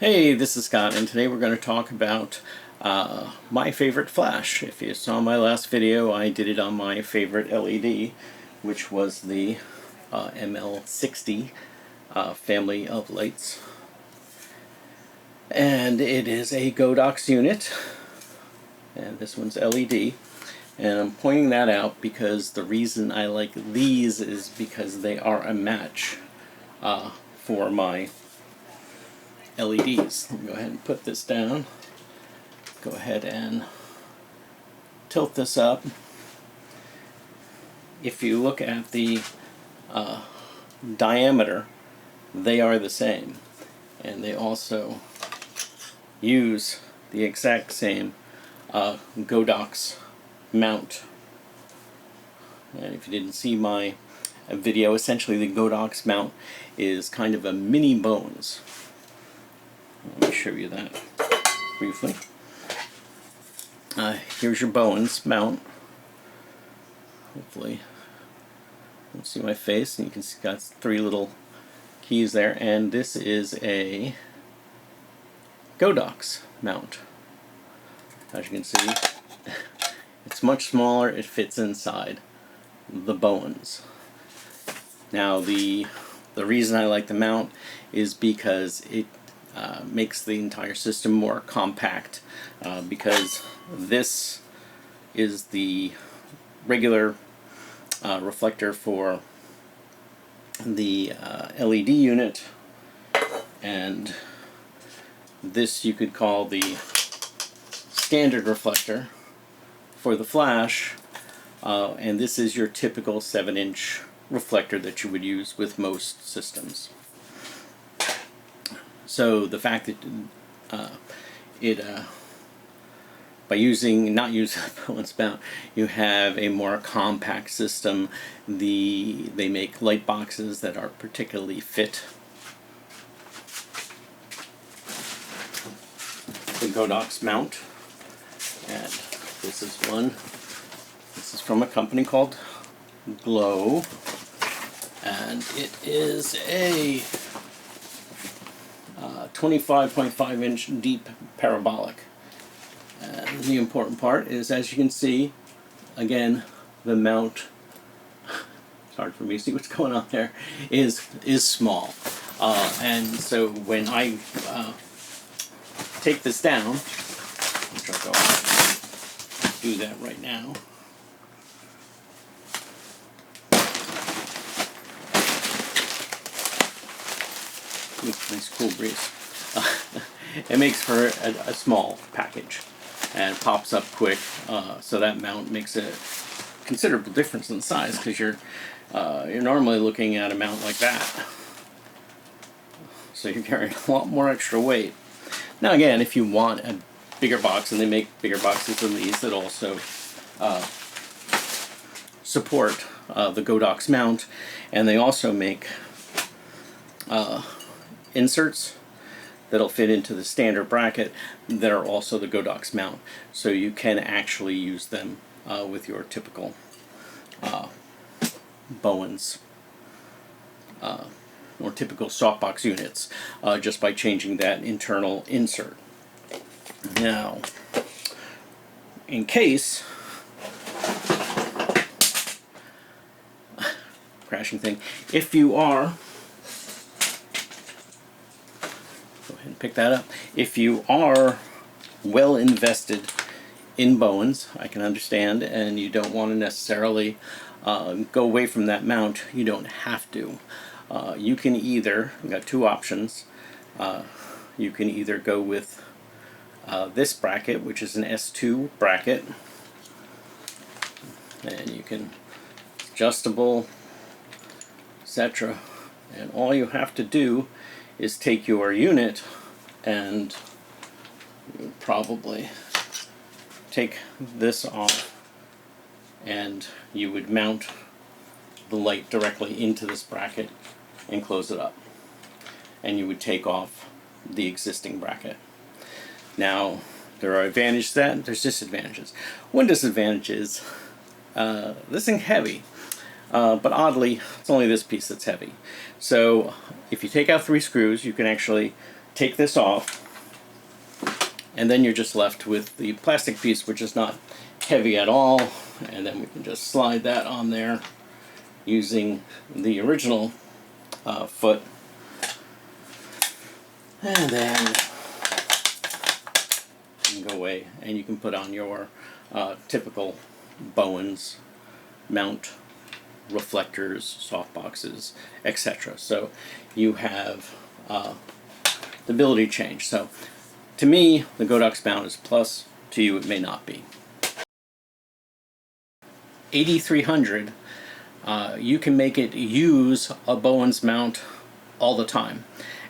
Hey, this is Scott, and today we're going to talk about my favorite flash. If you saw my last video, I did it on my favorite LED, which was the ML60 family of lights. And it is a Godox unit, and this one's LED. And I'm pointing that out because the reason I like these is because they are a match for my LEDs. Let me go ahead and put this down. Go ahead and tilt this up. If you look at the diameter, they are the same. And they also use the exact same Godox mount. And if you didn't see my video, essentially the Godox mount is kind of a mini Bones. Let me show you that briefly. Here's your Bones mount. Hopefully you can see my face, and you can see got three little keys there, and this is a Godox mount. As you can see, it's much smaller. It fits inside the Bones. Now the reason I like the mount is because it makes the entire system more compact, because this is the regular reflector for the LED unit, and this you could call the standard reflector for the flash, and this is your typical 7-inch reflector that you would use with most systems. So the fact that by not using a Bones mount, you have a more compact system. They make light boxes that are particularly fit. The Godox mount, and this is one. This is from a company called Glow, and it is a 25.5-inch deep parabolic. And the important part is, as you can see, again, the mount, it's hard for me to see what's going on there, is small. And so when I take this down, which I'll go do that right now. Nice cool breeze. It makes for a small package and pops up quick, so that mount makes a considerable difference in size, because you're normally looking at a mount like that, so you're carrying a lot more extra weight. Now again, if you want a bigger box, and they make bigger boxes than these that also support the Godox mount, and they also make inserts that'll fit into the standard bracket that are also the Godox mount, so you can actually use them with your typical Bowens or typical softbox units, just by changing that internal insert. Now, in case crashing thing, if you are, and pick that up. If you are well invested in Bowens, I can understand, and you don't want to necessarily go away from that mount, you don't have to. You can either, you've got two options. You can either go with this bracket, which is an S2 bracket, and you can adjustable, etc. And all you have to do is take your unit, and you would probably take this off, and you would mount the light directly into this bracket and close it up, and you would take off the existing bracket. Now, there are advantages to that, there's disadvantages. One disadvantage is this thing's heavy. But oddly, it's only this piece that's heavy. So if you take out 3 screws, you can actually take this off, and then you're just left with the plastic piece, which is not heavy at all, and then we can just slide that on there using the original foot, and then you can go away and you can put on your typical Bowens mount, reflectors, softboxes, etc. So you have the ability to change. So to me, the Godox mount is plus. To you, it may not be. AD300, you can make it use a Bowens mount all the time.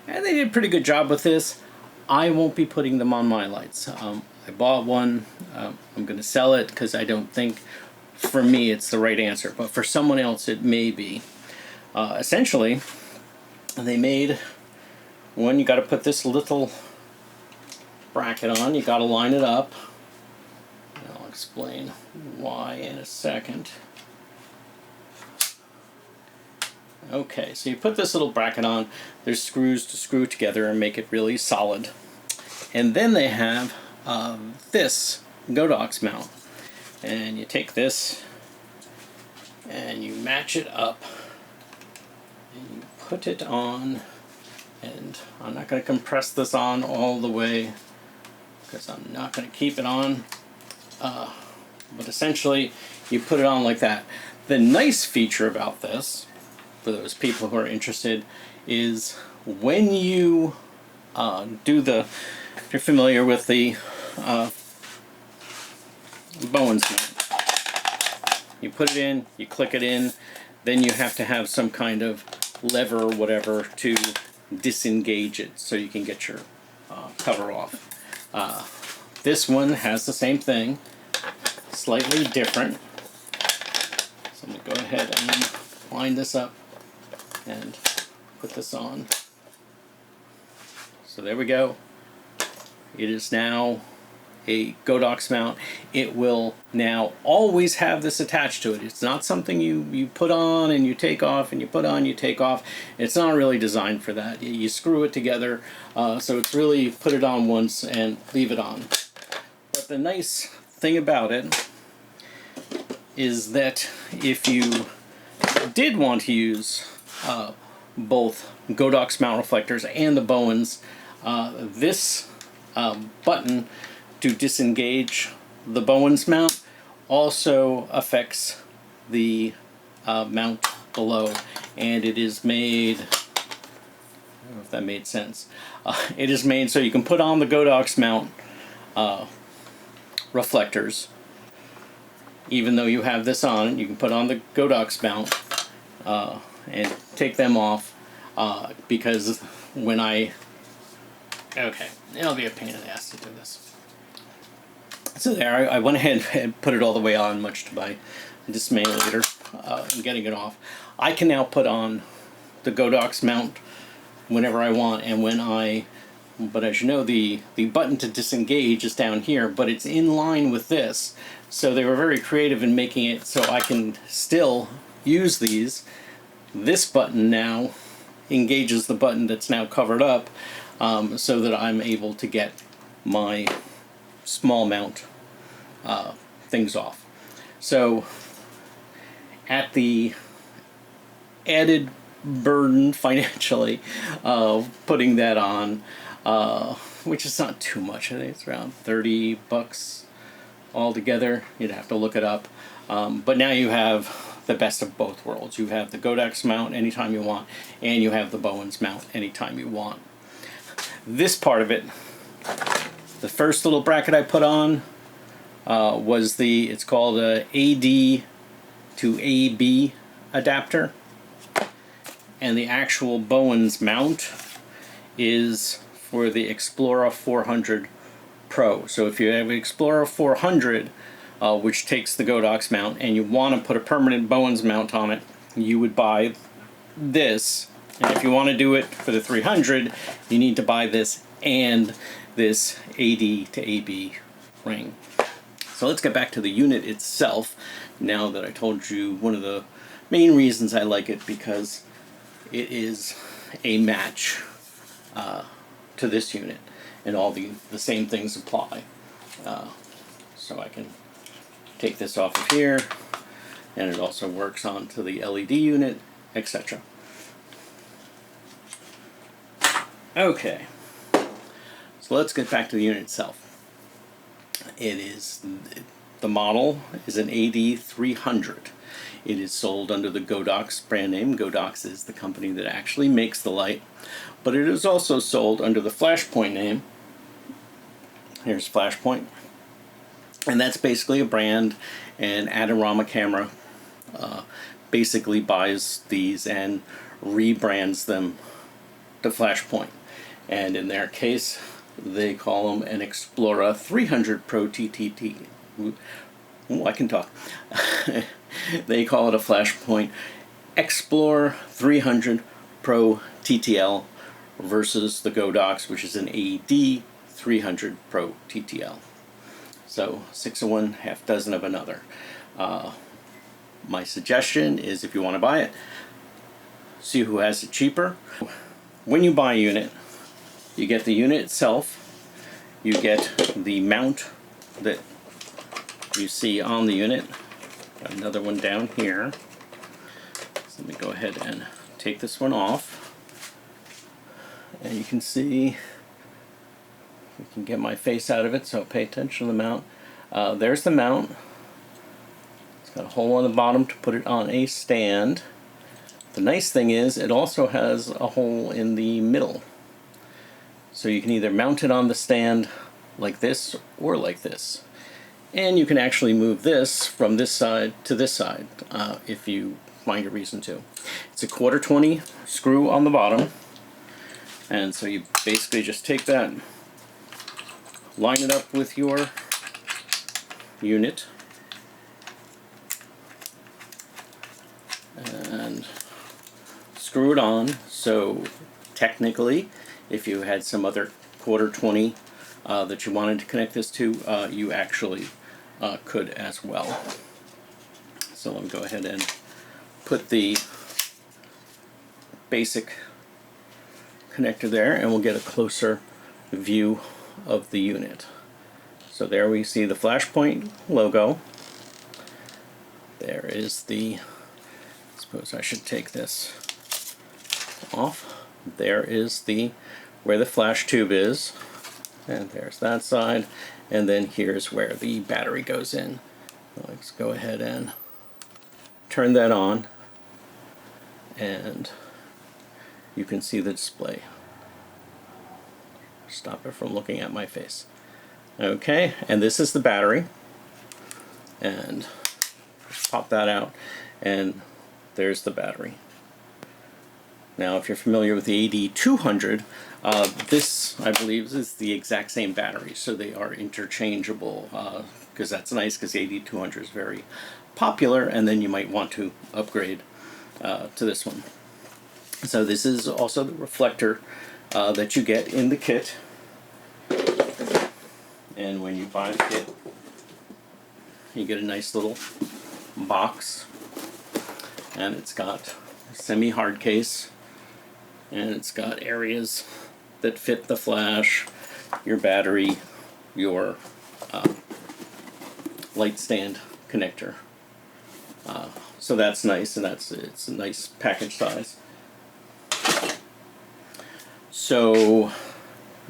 And they did a pretty good job with this. I won't be putting them on my lights. I bought one. I'm going to sell it because I don't think, for me, it's the right answer. But for someone else, it may be. Essentially, they made one. You got to put this little bracket on. You got to line it up. And I'll explain why in a second. Okay, so you put this little bracket on. There's screws to screw together and make it really solid. And then they have this Godox mount. And you take this and you match it up and you put it on. And I'm not going to compress this on all the way because I'm not going to keep it on. But essentially, you put it on like that. The nice feature about this, for those people who are interested, is when you do the, if you're familiar with the Bowens mount, you put it in, you click it in, then you have to have some kind of lever or whatever to disengage it so you can get your cover off. This one has the same thing, slightly different. So I'm going to go ahead and line this up and put this on. So there we go. It is now a Godox mount. It will now always have this attached to it. It's not something you put on and you take off and you put on, you take off. It's not really designed for that. You screw it together, so it's really put it on once and leave it on. But the nice thing about it is that if you did want to use both Godox mount reflectors and the Bowens, this button to disengage the Bowens mount also affects the mount below, and it is made, I don't know if that made sense, it is made so you can put on the Godox mount reflectors. Even though you have this on, you can put on the Godox mount and take them off, because when okay, it'll be a pain in the ass to do this. So there, I went ahead and put it all the way on, much to my dismay later in getting it off. I can now put on the Godox mount whenever I want, and but as you know, the button to disengage is down here, but it's in line with this. So they were very creative in making it so I can still use these. This button now engages the button that's now covered up, so that I'm able to get my small mount things off. So at the added burden financially of putting that on, which is not too much, I think it's around $30 altogether. You'd have to look it up. But now you have the best of both worlds. You have the Godox mount anytime you want, and you have the Bowens mount anytime you want. This part of it, the first little bracket I put on was it's called a AD to AB adapter. And the actual Bowens mount is for the Explorer 400 Pro. So if you have an Explorer 400, which takes the Godox mount, and you want to put a permanent Bowens mount on it, you would buy this. And if you want to do it for the 300, you need to buy this and this AD to AB ring. So let's get back to the unit itself, now that I told you one of the main reasons I like it, because it is a match to this unit, and all the same things apply. So I can take this off of here, and it also works onto the LED unit, etc. Okay, so let's get back to the unit itself. The model is an AD300. It is sold under the Godox brand name. Godox is the company that actually makes the light, but it is also sold under the Flashpoint name. Here's Flashpoint, and that's basically a brand. And Adorama Camera basically buys these and rebrands them to Flashpoint, and in their case they call them an Explor 300 Pro TTT. I can talk. They call it a Flashpoint Explor 300 Pro TTL versus the Godox, which is an AD300 Pro TTL. So 6 of one, half dozen of another. My suggestion is, if you want to buy it, see who has it cheaper. When you buy a unit, you get the unit itself, you get the mount that you see on the unit. Got another one down here. So let me go ahead and take this one off. And you can see, we can get my face out of it, so pay attention to the mount. There's the mount. It's got a hole on the bottom to put it on a stand. The nice thing is it also has a hole in the middle. So you can either mount it on the stand like this or like this. And you can actually move this from this side to this side if you find a reason to. It's a 1/4-20 screw on the bottom. And so you basically just take that, line it up with your unit, and screw it on. So technically, if you had some other 1/4-20 that you wanted to connect this to, you actually could as well. So let me go ahead and put the basic connector there, and we'll get a closer view of the unit. So there we see the Flashpoint logo. There is the, I suppose I should take this off. There is the, where the flash tube is, and there's that side, and then here's where the battery goes in. Let's go ahead and turn that on, and you can see the display. Stop it from looking at my face. Okay, and this is the battery, and pop that out, and there's the battery. Now, if you're familiar with the AD200, this, I believe, is the exact same battery, so they are interchangeable, because that's nice, because the AD200 is very popular, and then you might want to upgrade to this one. So this is also the reflector that you get in the kit, and when you buy the kit, you get a nice little box, and it's got a semi-hard case, and it's got areas that fit the flash, your battery, your light stand connector. So that's nice, and it's a nice package size. So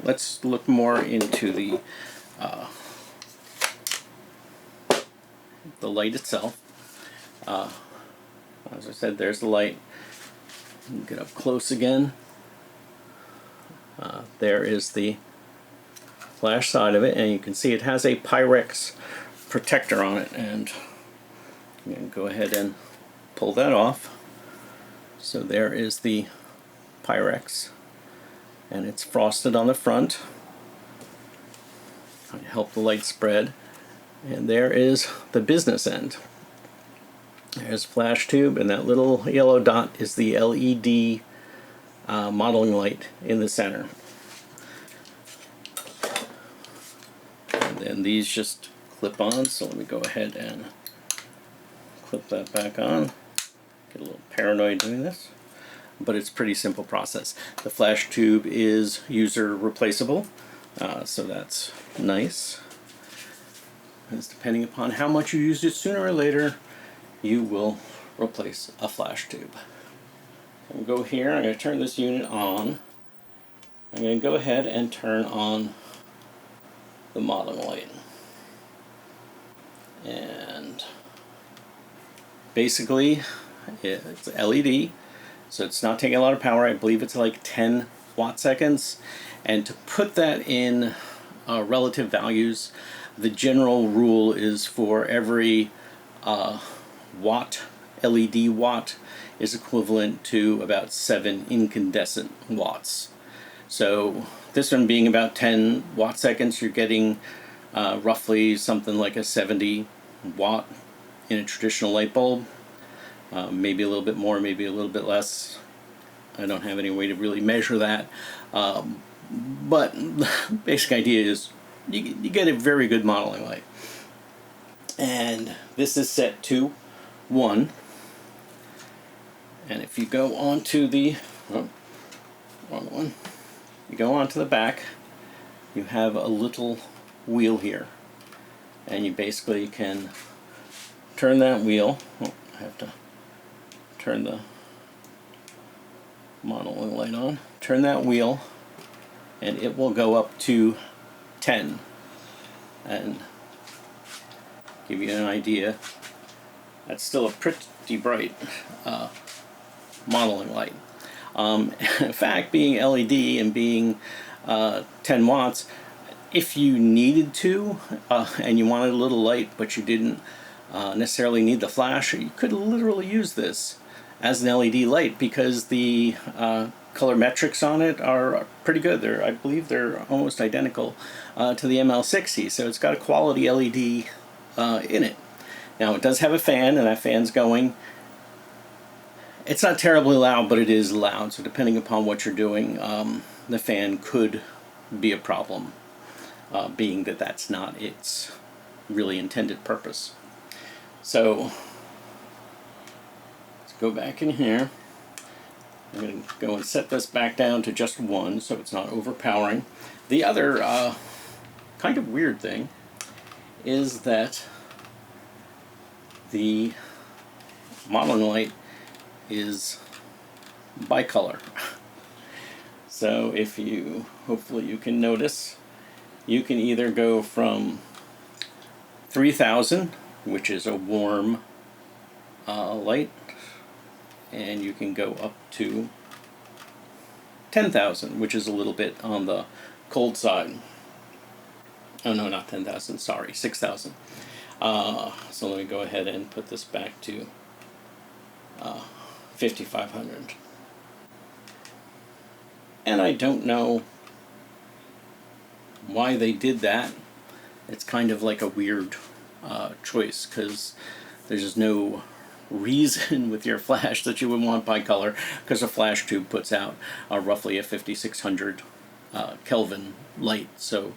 let's look more into the light itself. As I said, there's the light. Get up close again. There is the flash side of it, and you can see it has a Pyrex protector on it, and I'm going to go ahead and pull that off. So there is the Pyrex, and it's frosted on the front to help the light spread. And there is the business end. There's a flash tube, and that little yellow dot is the LED modeling light in the center. And then these just clip on, so let me go ahead and clip that back on. Get a little paranoid doing this. but it's a pretty simple process. The flash tube is user replaceable, so that's nice. Because depending upon how much you used it, sooner or later you will replace a flash tube. I'm going to go here, I'm going to turn this unit on. I'm going to go ahead and turn on the modeling light. And basically it's LED, so it's not taking a lot of power. I believe it's like 10 watt seconds. And to put that in relative values, the general rule is for every watt, LED watt is equivalent to about 7 incandescent watts. So this one being about 10 watt seconds, you're getting roughly something like a 70 watt in a traditional light bulb. Maybe a little bit more, maybe a little bit less. I don't have any way to really measure that. But the basic idea is you get a very good modeling light. And this is set to 1. And if you go on to the, oh, wrong one. You go onto the back, you have a little wheel here. And you basically can turn that wheel. Oh, I have to turn the modeling light on. Turn that wheel, and it will go up to 10. And give you an idea, that's still a pretty bright modeling light. In fact, being LED and being 10 watts, if you needed to and you wanted a little light but you didn't necessarily need the flash, you could literally use this as an LED light because the color metrics on it are pretty good. I believe they're almost identical to the ML60, so it's got a quality LED in it. Now it does have a fan, and that fan's going. It's not terribly loud, but it is loud, so depending upon what you're doing, the fan could be a problem, being that that's not its really intended purpose. So let's go back in here. I'm going to go and set this back down to just 1 so it's not overpowering. The other kind of weird thing is that the modeling light is bicolor. So if you, hopefully you can notice, you can either go from 3000, which is a warm light, and you can go up to 10,000, which is a little bit on the cold side. Oh no, not 10,000, sorry, 6,000. So let me go ahead and put this back to 5,500. And I don't know why they did that. It's kind of like a weird choice, because there's just no reason with your flash that you would want bicolor, because a flash tube puts out roughly a 5600 Kelvin light, so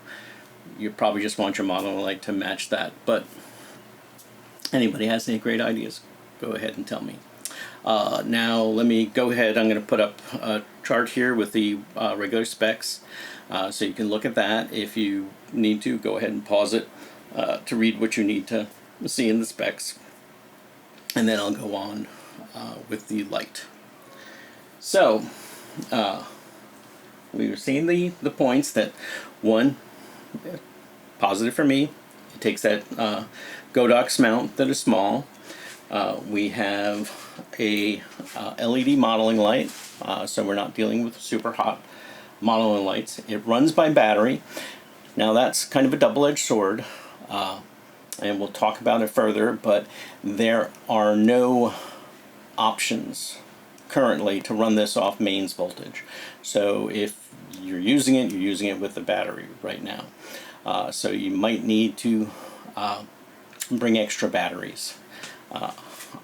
you probably just want your modeling light to match that. But anybody has any great ideas, go ahead and tell me. Now let me go ahead, I'm going to put up a chart here with the regular specs, so you can look at that. If you need to, go ahead and pause it to read what you need to see in the specs, and then I'll go on with the light. So we were seeing the points that, one, positive for me, it takes that Godox mount that is small. We have a LED modeling light, so we're not dealing with super hot modeling lights. It runs by battery. Now that's kind of a double-edged sword, and we'll talk about it further, but there are no options currently to run this off mains voltage. So if you're using it with the battery right now. So you might need to bring extra batteries.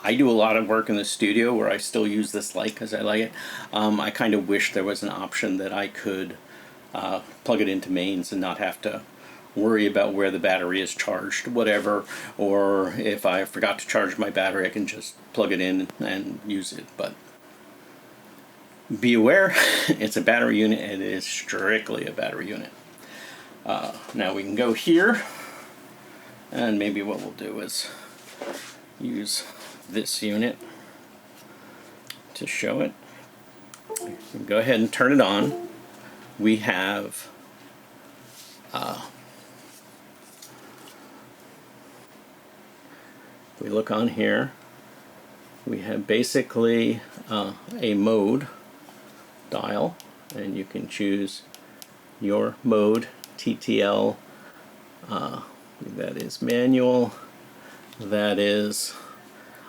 I do a lot of work in the studio where I still use this light because I like it. I kind of wish there was an option that I could plug it into mains and not have to worry about where the battery is charged, whatever, or if I forgot to charge my battery, I can just plug it in and use it. But be aware, it's a battery unit, and it is strictly a battery unit. Now we can go here, and maybe what we'll do is use this unit to show it. Go ahead and turn it on. We have if we look on here, we have basically a mode dial, and you can choose your mode, TTL, that is manual, that is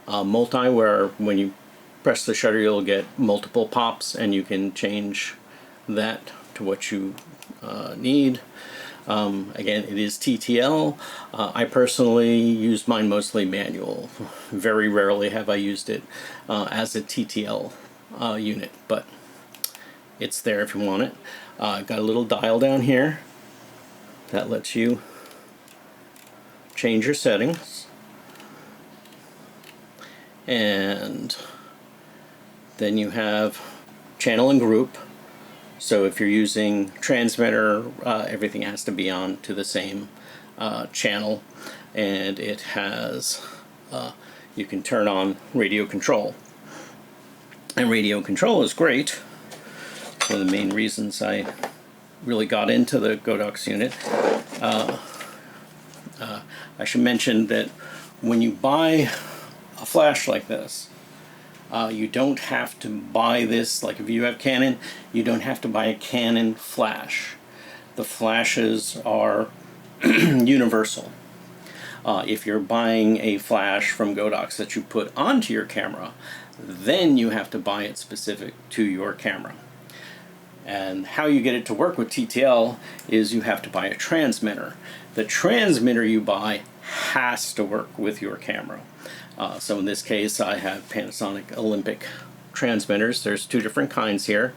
multi, where when you press the shutter you'll get multiple pops, and you can change that to what you need. Again, it is TTL. I personally use mine mostly manual. Very rarely have I used it as a TTL unit, but it's there if you want it. Got a little dial down here that lets you change your settings, and then you have channel and group. So if you're using transmitter, everything has to be on to the same channel, and it has you can turn on radio control, and radio control is great. One of the main reasons I really got into the Godox unit. I should mention that when you buy a flash like this, you don't have to buy this, like if you have Canon, you don't have to buy a Canon flash. The flashes are universal. If you're buying a flash from Godox that you put onto your camera, then you have to buy it specific to your camera. And how you get it to work with TTL is you have to buy a transmitter. The transmitter you buy has to work with your camera. So in this case I have Panasonic Olympic transmitters. There's two different kinds here.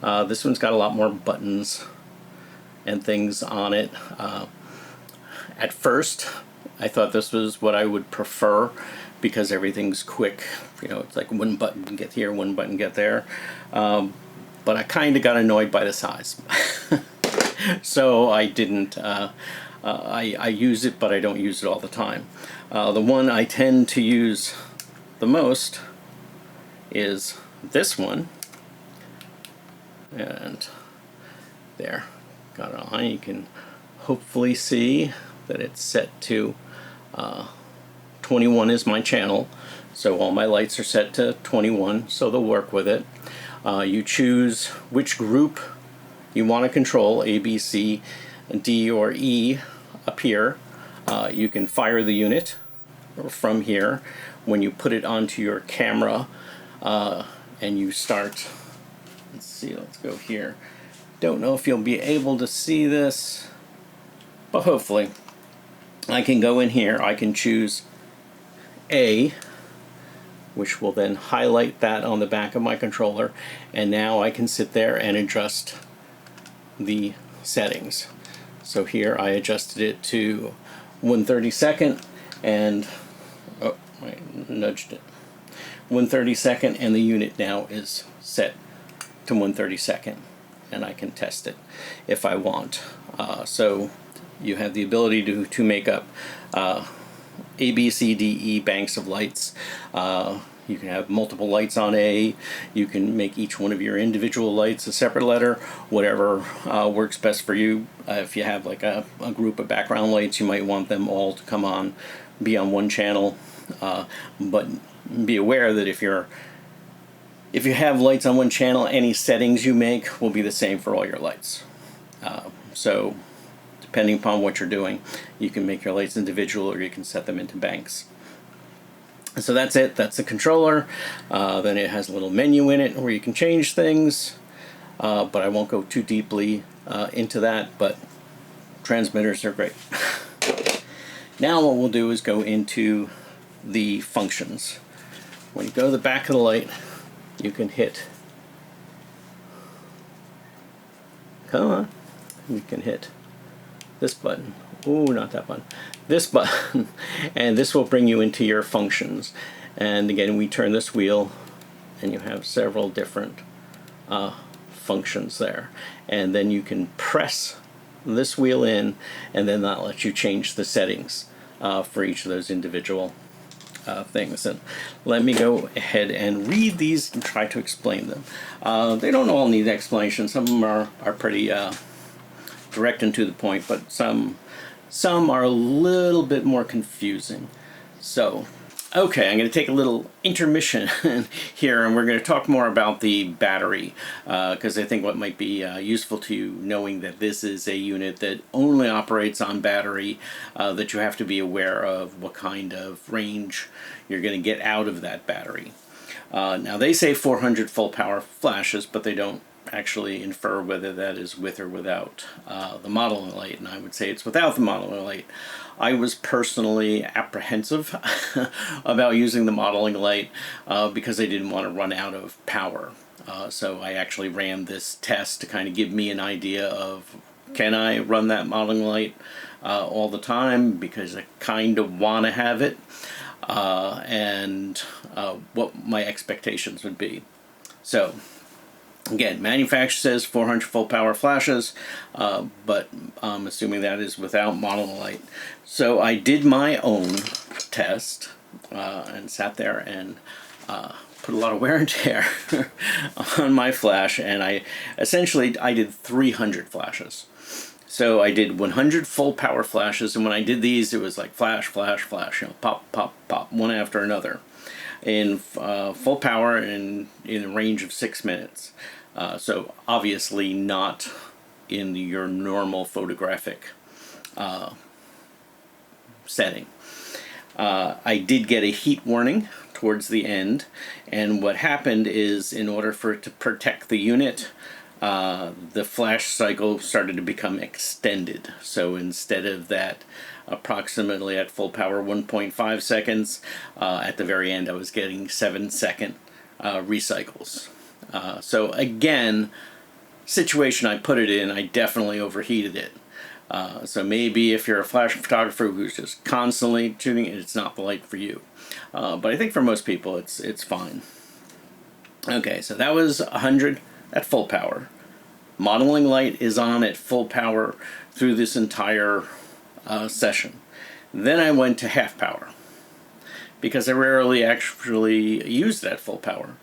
This one's got a lot more buttons and things on it. At first I thought this was what I would prefer because everything's quick. You know, it's like one button get here, one button get there. But I kind of got annoyed by the size. So I didn't, I use it, but I don't use it all the time. The one I tend to use the most is this one. And there, got it on. You can hopefully see that it's set to 21 is my channel. So all my lights are set to 21, so they'll work with it. You choose which group you want to control, A, B, C, D, or E up here. You can fire the unit from here when you put it onto your camera and you start. Let's see, let's go here. Don't know if you'll be able to see this, but hopefully. I can go in here, I can choose A, which will then highlight that on the back of my controller, and now I can sit there and adjust the settings. So here I adjusted it to 1/32, and oh, I nudged it. 1/32, and the unit now is set to 1/32, and I can test it if I want. So you have the ability to make up A, B, C, D, E banks of lights. You can have multiple lights on A. You can make each one of your individual lights a separate letter, whatever works best for you. If you have like a group of background lights, you might want them all to come on, be on one channel. But be aware that if you have lights on one channel, any settings you make will be the same for all your lights. So depending upon what you're doing, you can make your lights individual, or you can set them into banks. So that's it. That's the controller. Then it has a little menu in it where you can change things, but I won't go too deeply into that, but transmitters are great. Now what we'll do is go into the functions. When you go to the back of the light, you can hit, come on, you can hit this button. Ooh, not that button. This button, and this will bring you into your functions. And again, we turn this wheel, and you have several different functions there. And then you can press this wheel in, and then that lets you change the settings for each of those individual things. And let me go ahead and read these and try to explain them. They don't all need explanation. Some of them are pretty direct and to the point, but some are a little bit more confusing. So, okay, I'm going to take a little intermission here, and we're going to talk more about the battery, because I think what might be useful to you, knowing that this is a unit that only operates on battery, that you have to be aware of what kind of range you're going to get out of that battery. Now, they say 400 full power flashes, but they don't actually infer whether that is with or without the modeling light, and I would say it's without the modeling light. I was personally apprehensive about using the modeling light because I didn't want to run out of power. So I actually ran this test to kind of give me an idea of, can I run that modeling light all the time, because I kind of want to have it, and what my expectations would be. So again, manufacturer says 400 full power flashes, but I'm assuming that is without modeling light. So I did my own test and sat there and put a lot of wear and tear on my flash, and I did 300 flashes. So I did 100 full power flashes, and when I did these, it was like flash, flash, flash, pop, pop, pop, one after another, in full power and in a range of 6 minutes. So obviously not in your normal photographic setting. I did get a heat warning towards the end, and what happened is, in order for it to protect the unit, the flash cycle started to become extended. So instead of that approximately at full power 1.5 seconds, at the very end I was getting 7-second recycles. So again, situation I put it in, I definitely overheated it. So maybe if you're a flash photographer who's just constantly shooting it, it's not the light for you. But I think for most people it's fine. Okay, so that was 100 at full power. Modeling light is on at full power through this entire session. Then I went to half power, because I rarely actually use that full power.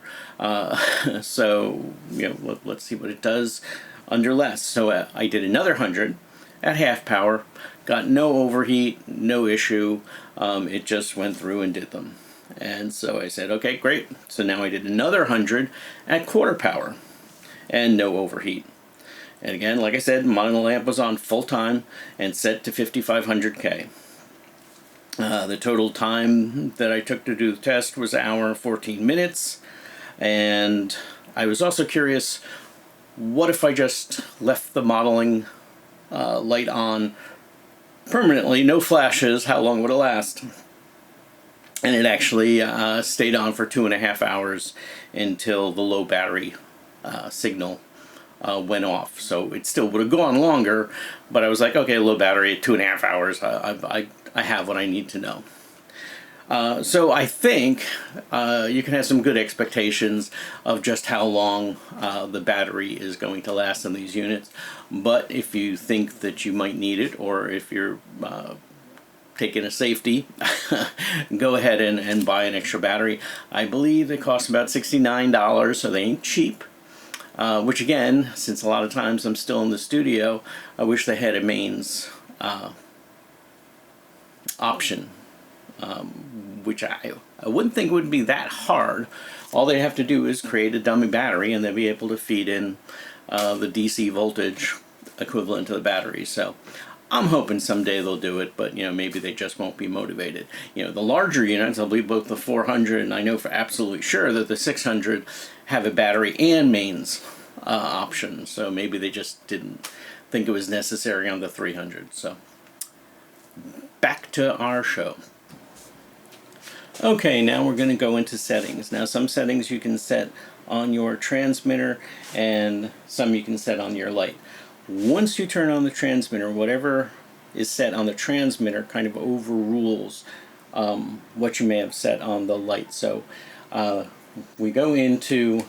So, let's see what it does under less. So I did another 100 at half power, got no overheat, no issue. It just went through and did them. And so I said, okay, great. So now I did another 100 at quarter power, and no overheat. And again, like I said, my lamp was on full time and set to 5500K. The total time that I took to do the test was 1 hour and 14 minutes. And I was also curious, what if I just left the modeling light on permanently, no flashes, how long would it last? And it actually stayed on for 2.5 hours until the low battery signal went off. So it still would have gone longer, but I was like, okay, low battery at 2.5 hours, I have what I need to know. So I think you can have some good expectations of just how long the battery is going to last in these units. But if you think that you might need it, or if you're taking a safety, go ahead and buy an extra battery. I believe they cost about $69, so they ain't cheap. Which again, since a lot of times I'm still in the studio, I wish they had a mains option, which I wouldn't think would be that hard. All they have to do is create a dummy battery, and they'll be able to feed in the DC voltage equivalent to the battery. So I'm hoping someday they'll do it, but maybe they just won't be motivated. The larger units, I believe both the 400 and I know for absolutely sure that the 600 have a battery and mains option. So maybe they just didn't think it was necessary on the 300. So back to our show. Okay, now we're going to go into settings. Now, some settings you can set on your transmitter, and some you can set on your light. Once you turn on the transmitter, whatever is set on the transmitter kind of overrules what you may have set on the light. So we go into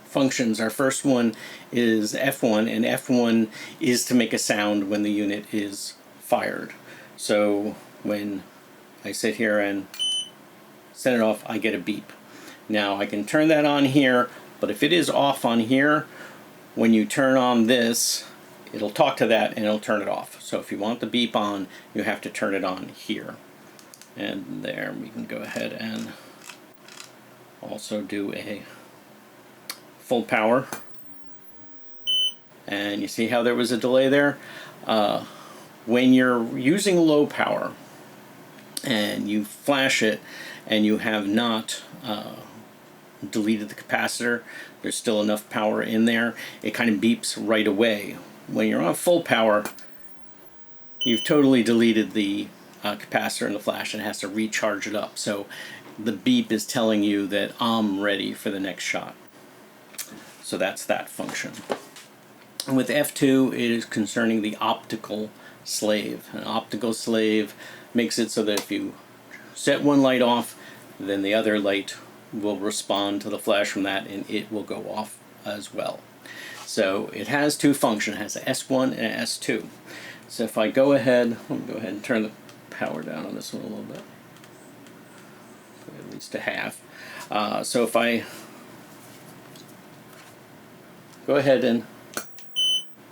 functions. Our first one is F1, and F1 is to make a sound when the unit is fired. So when I sit here and set it off, I get a beep. Now I can turn that on here, but if it is off on here, when you turn on this, it'll talk to that and it'll turn it off. So if you want the beep on, you have to turn it on here. And there, we can go ahead and also do a full power. And you see how there was a delay there? When you're using low power and you flash it and you have not deleted the capacitor, there's still enough power in there, it kind of beeps right away. When you're on full power, you've totally deleted the capacitor in the flash and it has to recharge it up. So the beep is telling you that I'm ready for the next shot. So that's that function. And with F2, it is concerning the optical slave. An optical slave makes it so that if you set one light off, then the other light will respond to the flash from that and it will go off as well. So it has two functions. It has an S1 and an S2. So if I go ahead, let me go ahead and turn the power down on this one a little bit, at least to half. So if I go ahead and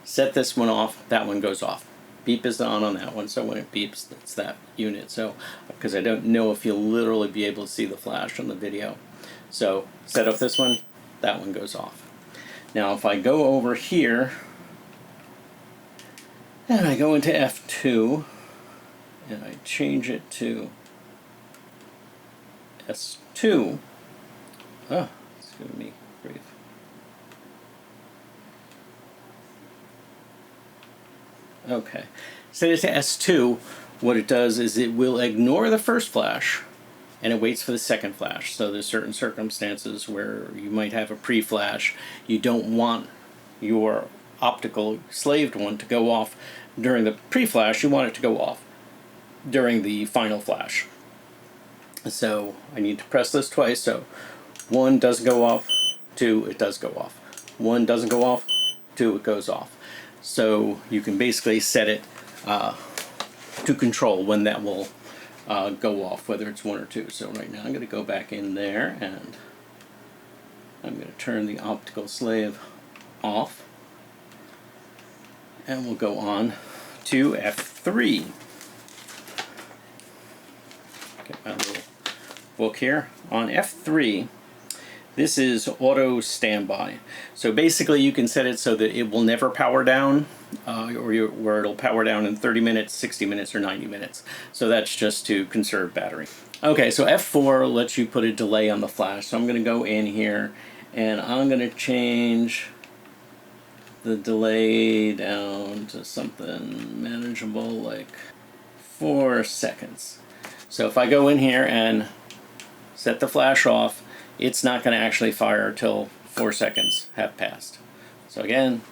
set this one off, that one goes off. Beep is on that one, so when it beeps, it's that unit. So, because I don't know if you'll literally be able to see the flash on the video. So, set off this one, that one goes off. Now, if I go over here, and I go into F2, and I change it to S2, oh, it's giving me grief. Okay, set it to S2. What it does is it will ignore the first flash and it waits for the second flash. So there's certain circumstances where you might have a pre-flash. You don't want your optical slaved one to go off during the pre-flash. You want it to go off during the final flash. So I need to press this twice. So 1 doesn't go off, 2, it does go off. 1 doesn't go off, 2, it goes off. So you can basically set it to control when that will go off, whether it's 1 or 2. So right now I'm going to go back in there and I'm going to turn the optical slave off. And we'll go on to F3. Get my little book here. On F3, this is auto standby. So basically you can set it so that it will never power down, where it'll power down in 30 minutes, 60 minutes, or 90 minutes. So that's just to conserve battery. Okay, so F4 lets you put a delay on the flash. So I'm going to go in here and I'm going to change the delay down to something manageable like 4 seconds. So if I go in here and set the flash off, it's not going to actually fire until 4 seconds have passed. So again,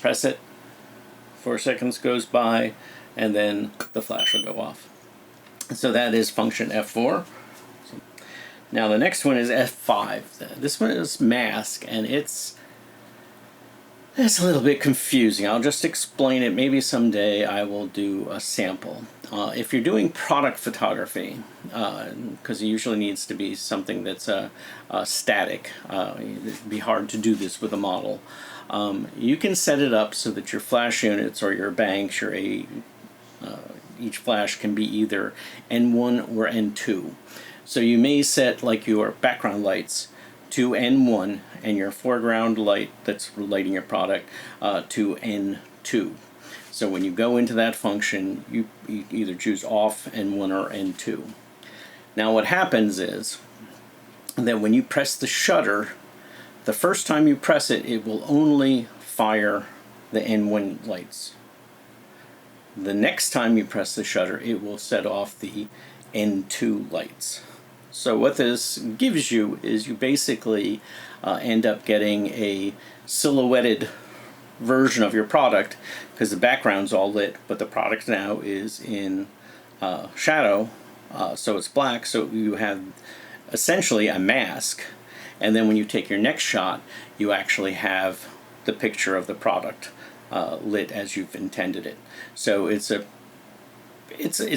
press it, 4 seconds goes by, and then the flash will go off. So that is function F4. Now the next one is F5. This one is mask, and it's a little bit confusing. I'll just explain it. Maybe someday I will do a sample. If you're doing product photography, because it usually needs to be something that's static, it'd be hard to do this with a model. You can set it up so that your flash units or your banks, each flash can be either N1 or N2. So you may set like your background lights to N1 and your foreground light that's lighting your product to N2. So when you go into that function, you either choose off N1 or N2. Now what happens is that when you press the shutter, the first time you press it, it will only fire the N1 lights. The next time you press the shutter, it will set off the N2 lights. So what this gives you is you basically end up getting a silhouetted version of your product because the background's all lit, but the product now is in shadow, so it's black, so you have essentially a mask, and then when you take your next shot, you actually have the picture of the product lit as you've intended it. So it's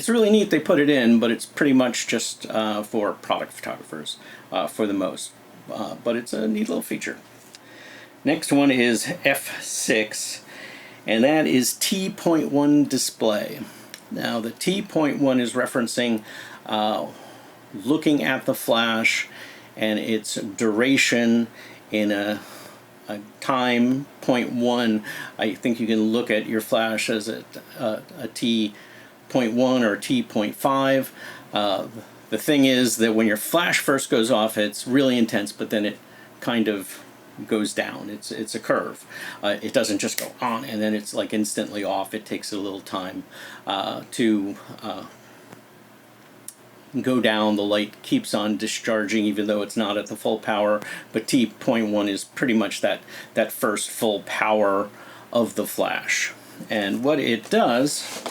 really neat they put it in, but it's pretty much just for product photographers for the most. But it's a neat little feature. Next one is F6, and that is T.1 display. Now the T.1 is referencing looking at the flash and its duration in a time 0.1. I think you can look at your flash as a T.1 or T.5. The thing is that when your flash first goes off, it's really intense, but then it kind of goes down. It's a curve. It doesn't just go on and then it's like instantly off. It takes a little time to go down. The light keeps on discharging even though it's not at the full power, but T.1 is pretty much that first full power of the flash. And what it does,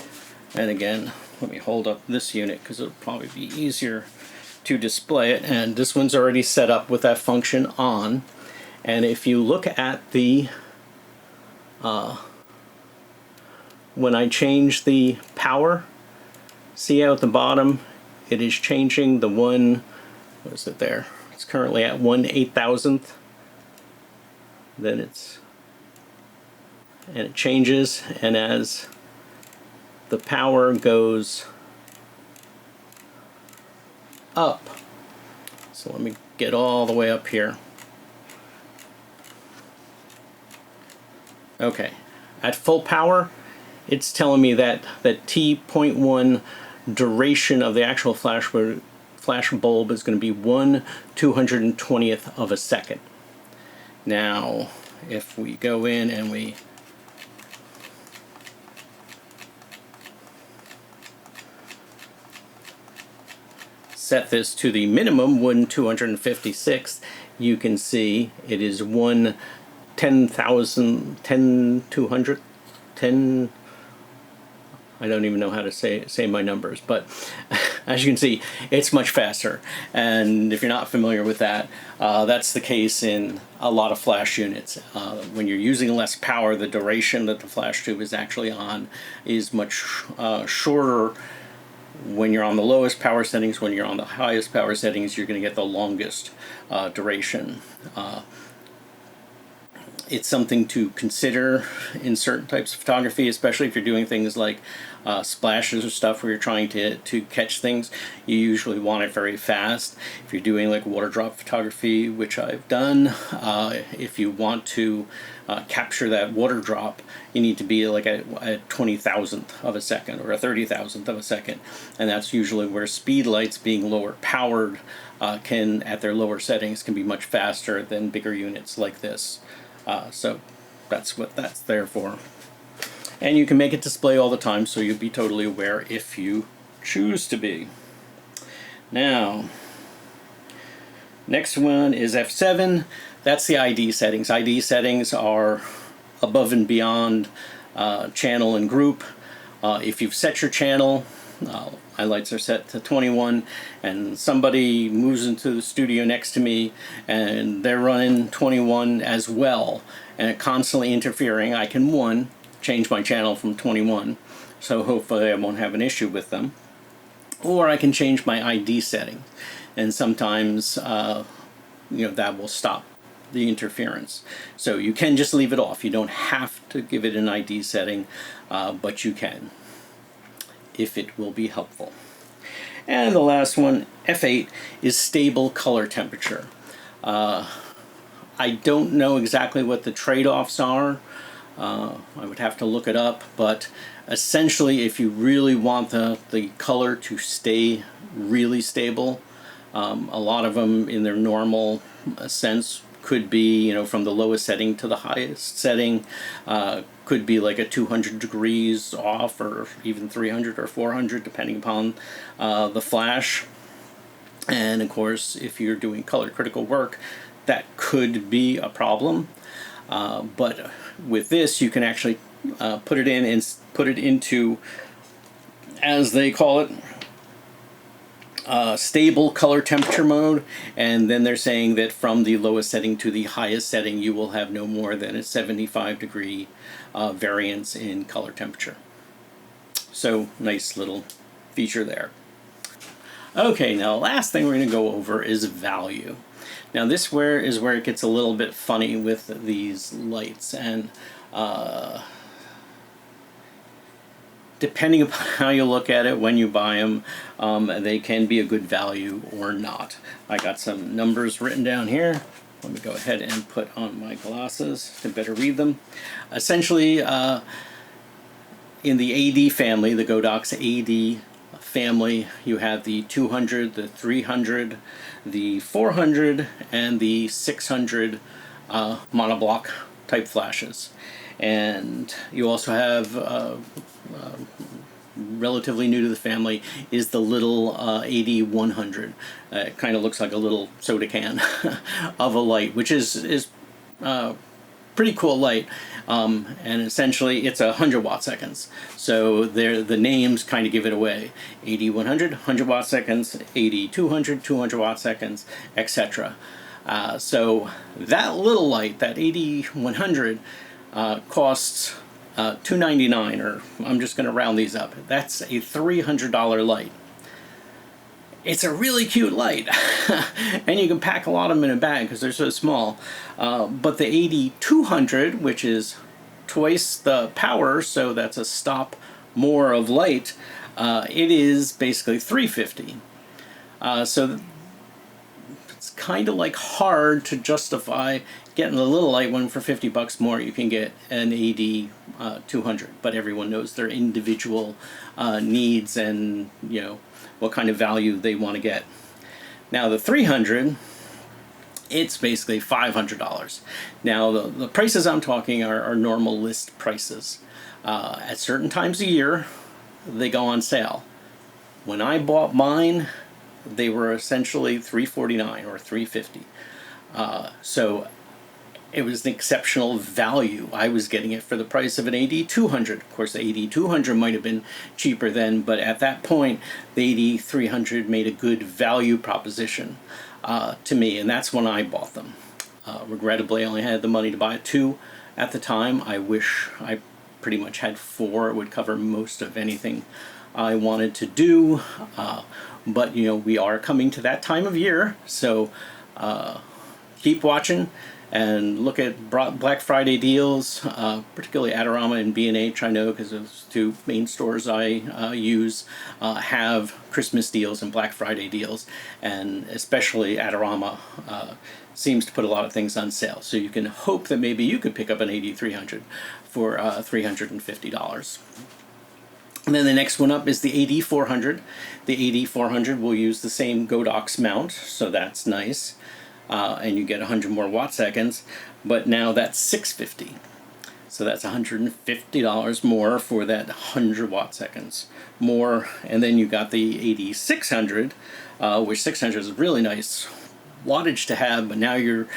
and again, let me hold up this unit because it'll probably be easier to display it, and this one's already set up with that function on. And if you look at the when I change the power, see out at the bottom it is changing the one, what is it there? It's currently at 1/8000th. Then it changes, and as the power goes up, so let me get all the way up here. Okay, at full power, it's telling me that T.1 duration of the actual flash bulb is going to be 1/220th of a second. Now, if we go in and we set this to the minimum, 1/256th, you can see it is 1/10,200, I don't even know how to say my numbers, but as you can see, it's much faster. And if you're not familiar with that, that's the case in a lot of flash units. When you're using less power, the duration that the flash tube is actually on is much shorter. When you're on the lowest power settings, when you're on the highest power settings, you're going to get the longest duration. It's something to consider in certain types of photography, especially if you're doing things like splashes or stuff where you're trying to catch things. You usually want it very fast. If you're doing like water drop photography, which I've done, if you want to capture that water drop, you need to be like a 20,000th of a second or a 30,000th of a second. And that's usually where speed lights, being lower powered, can, at their lower settings, can be much faster than bigger units like this. So that's what that's there for. And you can make it display all the time, so you'll be totally aware if you choose to be. Now, next one is F7. That's the ID settings. ID settings are above and beyond channel and group. If you've set your channel, my lights are set to 21, and somebody moves into the studio next to me and they're running 21 as well and it constantly interfering, I can, one, change my channel from 21, so hopefully I won't have an issue with them, or I can change my ID setting, and sometimes that will stop the interference. So you can just leave it off. You don't have to give it an ID setting, but you can, if it will be helpful. And the last one, F8, is stable color temperature. I don't know exactly what the trade-offs are. I would have to look it up, but essentially if you really want the color to stay really stable, a lot of them in their normal sense could be, from the lowest setting to the highest setting, could be like a 200 degrees off, or even 300 or 400 depending upon the flash. And of course, if you're doing color critical work, that could be a problem. But with this, you can actually put it in and put it into, as they call it, stable color temperature mode, and then they're saying that from the lowest setting to the highest setting you will have no more than a 75-degree variance in color temperature. So nice little feature there. Okay, now the last thing we're going to go over is value. Now this is where it gets a little bit funny with these lights, and depending upon how you look at it when you buy them, they can be a good value or not. I got some numbers written down here. Let me go ahead and put on my glasses to better read them. Essentially, in the AD family, the Godox AD family, you have the 200, the 300, the 400, and the 600 monoblock type flashes. And you also have relatively new to the family is the little AD100. It kind of looks like a little soda can of a light, which is pretty cool light. And essentially it's 100 watt seconds. So the names kind of give it away. AD100, 100 watt seconds, AD200, 200 watt seconds, etc. So that little light, that AD100, costs $299, or I'm just going to round these up. That's a $300 light. It's a really cute light, and you can pack a lot of them in a bag because they're so small. But the AD200, which is twice the power, so that's a stop more of light, it is basically $350. So it's kind of like hard to justify getting the little light one for $50 more. You can get an AD200, but everyone knows their individual needs and what kind of value they want to get. Now the 300, it's basically $500. Now the prices I'm talking are normal list prices. At certain times of year, they go on sale. When I bought mine, they were essentially $349 or $350. So it was an exceptional value. I was getting it for the price of an AD200. Of course, the AD200 might have been cheaper then, but at that point, the AD300 made a good value proposition to me, and that's when I bought them. Regrettably, I only had the money to buy 2 at the time. I wish I pretty much had 4. It would cover most of anything I wanted to do. But, we are coming to that time of year, so keep watching and look at Black Friday deals, particularly Adorama and B&H, I know, because those 2 main stores I use have Christmas deals and Black Friday deals, and especially Adorama seems to put a lot of things on sale. So you can hope that maybe you could pick up an AD300 for $350. And then the next one up is the AD400. The AD400 will use the same Godox mount, so that's nice. And you get 100 more watt seconds, but now that's $650. So that's $150 more for that 100 watt seconds more. And then you got the AD600, which 600 is really nice wattage to have, but now you're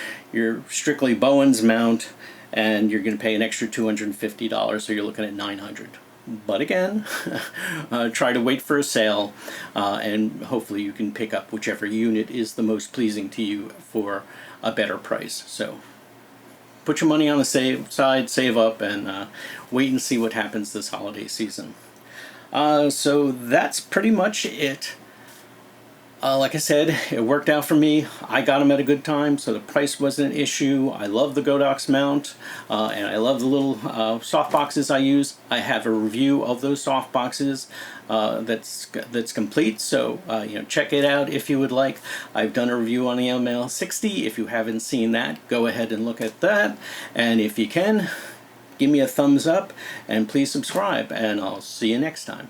strictly Bowens mount, and you're going to pay an extra $250, so you're looking at $900. But again, try to wait for a sale, and hopefully you can pick up whichever unit is the most pleasing to you for a better price. So put your money on the side, save up, and wait and see what happens this holiday season. So that's pretty much it. Like I said, it worked out for me. I got them at a good time, so the price wasn't an issue. I love the Godox mount, and I love the little soft boxes I use. I have a review of those soft boxes that's complete, so check it out if you would like. I've done a review on the ML60. If you haven't seen that, go ahead and look at that. And if you can, give me a thumbs up, and please subscribe, and I'll see you next time.